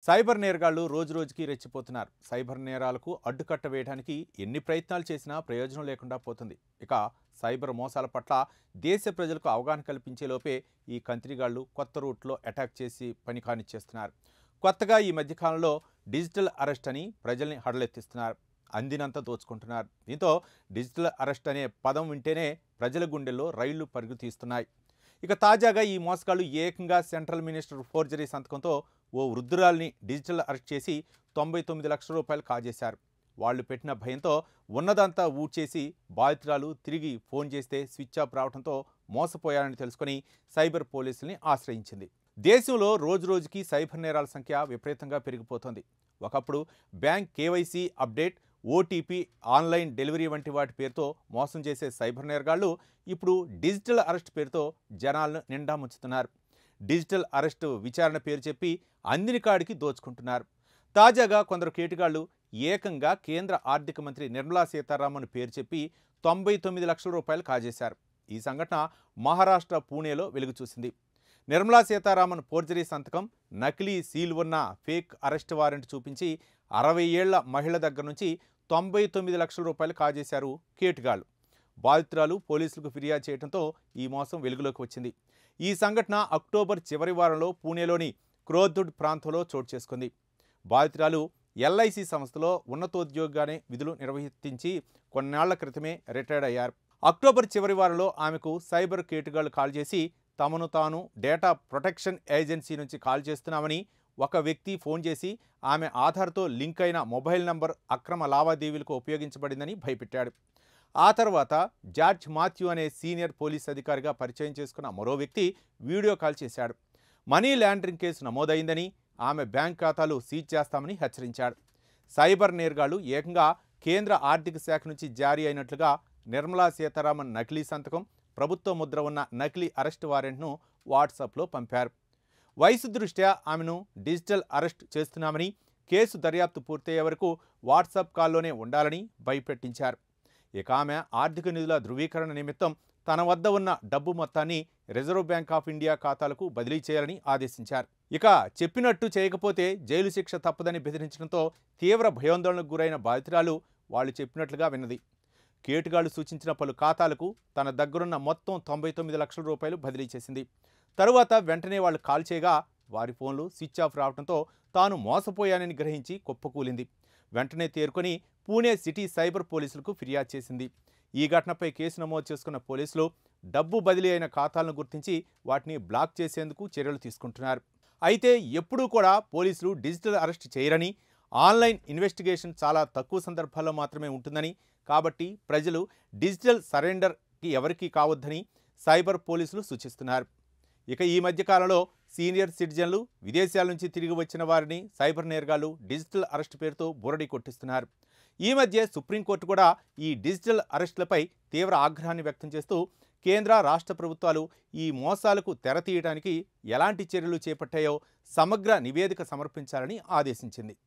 Cyber నేరగాళ్లు రోజురోజుకి రెచ్చిపోతున్నారు. Cyber నేరాలకు అడ్డుకట్ట వేయడానికి ఎన్ని ప్రయత్నాలు చేసినా ప్రయోజనం లేకుండా పోతుంది. ఇక సైబర్ మోసాల పట్ల దేశ ప్రజలకు అవగాహన కల్పించే లోపే ఈ కంత్రిగాళ్లు కొత్త రూట్లో అటాక్ చేసి పని కానిచ్చేస్తున్నారు. కొత్తగా ఈ మధ్యకాలంలో డిజిటల్ అరెస్ట్ అని ప్రజల్ని హడలెత్తిస్తున్నారు. అందినంత దోచుకుంటున్నారు. దీంతో డిజిటల్ అరెస్ట్ అనే పదం వింటేనే ప్రజల గుండెల్లో రైళ్లు పరుగు తీస్తున్నాయి. ఇక తాజాగా ఈ మోసగాళ్లు ఏకంగా సెంట్రల్ మినిస్టర్ ఫోర్జరీ సంతకంతో ఓ వృద్ధురాల్ని డిజిటల్ అరెస్ట్ చేసి 99 లక్షల రూపాయలు కాజేశారు. వాళ్ళు పెట్టిన భయంతో ఉన్నదంతా ఊడ్చేసి బాధితురాలు తిరిగి ఫోన్ చేస్తే స్విచ్ ఆఫ్ రావడంతో మోసపోయారని తెలుసుకుని సైబర్ పోలీసుల్ని ఆశ్రయించింది. దేశంలో రోజురోజుకి సైబర్ నేరాల సంఖ్య విపరీతంగా పెరిగిపోతుంది. ఒకప్పుడు bank KYC update, OTP, online delivery వంటి వాటి పేరుతో మోసం చేసే సైబర్ నేరగాళ్లు ఇప్పుడు డిజిటల్ అరెస్ట్ పేరుతో జనాలను నిండా ముంచుతున్నారు. డిజిటల్ అరెస్ట్ విచారణ పేరు చెప్పి అందిన కాడికి దోచుకుంటున్నారు. తాజాగా కొందరు కేటుగాళ్లు ఏకంగా కేంద్ర ఆర్థిక మంత్రి నిర్మలా సీతారామన్ పేరు చెప్పి 99 లక్షల రూపాయలు కాజేశారు. ఈ సంఘటన మహారాష్ట్ర పూణేలో వెలుగు చూసింది. నిర్మలా సీతారామన్ ఫోర్జరీ సంతకం, నకిలీ సీల్ ఉన్న ఫేక్ అరెస్ట్ వారెంట్ చూపించి 60 ఏళ్ల మహిళ దగ్గర నుంచి 99 లక్షల రూపాయలు కాజేశారు కేటుగాళ్లు. బాధితురాలు పోలీసులకు ఫిర్యాదు చేయడంతో ఈ మోసం వెలుగులోకి వచ్చింది. ఈ సంఘటన అక్టోబర్ చివరి వారంలో పూణేలోని క్రోధుడ్ ప్రాంతంలో చోటు చేసుకుంది. బాధితురాలు ఎల్ఐసి సంస్థలో ఉన్నతోద్యోగిగానే విధులు నిర్వహించి కొన్నేళ్ల క్రితమే రిటైర్డ్ అయ్యారు. అక్టోబర్ చివరి వారంలో ఆమెకు సైబర్ కేటుగాళ్లు కాల్ చేసి తమను తాను డేటా ప్రొటెక్షన్ ఏజెన్సీ నుంచి కాల్ చేస్తున్నామని ఒక వ్యక్తి ఫోన్ చేసి ఆమె ఆధార్తో లింక్ అయిన మొబైల్ నంబర్ అక్రమ లావాదేవీలకు ఉపయోగించబడిందని భయపెట్టాడు. ఆ తర్వాత జార్జ్ మాథ్యూ అనే సీనియర్ పోలీస్ అధికారిగా పరిచయం చేసుకున్న మరో వ్యక్తి వీడియో కాల్ చేశాడు. మనీ లాండరింగ్ కేసు నమోదైందని, ఆమె బ్యాంక్ ఖాతాలు సీజ్ చేస్తామని హెచ్చరించాడు. సైబర్ నేరగాళ్లు ఏకంగా కేంద్ర ఆర్థిక శాఖ నుంచి జారీ అయినట్లుగా నిర్మలా సీతారామన్ నకిలీ సంతకం, ప్రభుత్వ ముద్ర ఉన్న నకిలీ అరెస్ట్ వారెంట్ను వాట్సాప్లో పంపారు. వయసు దృష్ట్యా ఆమెను డిజిటల్ అరెస్ట్ చేస్తున్నామని, కేసు దర్యాప్తు పూర్తయ్యే వరకు వాట్సాప్ కాల్లోనే ఉండాలని భయపెట్టించారు. ఇక ఆమె ఆర్థిక నిధుల ధృవీకరణ నిమిత్తం తన వద్ద ఉన్న డబ్బు మొత్తాన్ని రిజర్వ్ బ్యాంక్ ఆఫ్ ఇండియా ఖాతాలకు బదిలీ చేయాలని ఆదేశించారు. ఇక చెప్పినట్టు చేయకపోతే జైలు శిక్ష తప్పదని బెదిరించడంతో తీవ్ర భయాందోళనకు గురైన బాధితురాలు వాళ్ళు చెప్పినట్లుగా విన్నది. కేటుగాళ్లు సూచించిన పలు ఖాతాలకు తన దగ్గరున్న మొత్తం 99 లక్షల రూపాయలు బదిలీ చేసింది. తరువాత వెంటనే వాళ్ళు కాల్ చేయగా వారి ఫోన్లు స్విచ్ ఆఫ్ రావడంతో తాను మోసపోయానని గ్రహించి కుప్పకూలింది. వెంటనే తేరుకొని పూణే సిటీ సైబర్ పోలీసులకు ఫిర్యాదు చేసింది. ఈ ఘటనపై కేసు నమోదు చేసుకున్న పోలీసులు డబ్బు బదిలీ అయిన ఖాతాలను గుర్తించి వాటిని బ్లాక్ చేసేందుకు చర్యలు తీసుకుంటున్నారు. అయితే ఎప్పుడూ కూడా పోలీసులు డిజిటల్ అరెస్ట్ చేయరని, ఆన్లైన్ ఇన్వెస్టిగేషన్ చాలా తక్కువ సందర్భాల్లో మాత్రమే ఉంటుందని, కాబట్టి ప్రజలు డిజిటల్ సరెండర్కి ఎవరికీ కావద్దని సైబర్ పోలీసులు సూచిస్తున్నారు. ఇక ఈ మధ్యకాలంలో సీనియర్ సిటిజన్లు, విదేశాల నుంచి తిరిగి వచ్చిన వారిని సైబర్ నేరగాళ్లు డిజిటల్ అరెస్ట్ పేరుతో బురడి కొట్టిస్తున్నారు. ఈ మధ్య సుప్రీంకోర్టు కూడా ఈ డిజిటల్ అరెస్టులపై తీవ్ర ఆగ్రహాన్ని వ్యక్తం చేస్తూ కేంద్ర, రాష్ట్ర ప్రభుత్వాలు ఈ మోసాలకు తెరతీయడానికి ఎలాంటి చర్యలు చేపట్టాయో సమగ్ర నివేదిక సమర్పించాలని ఆదేశించింది.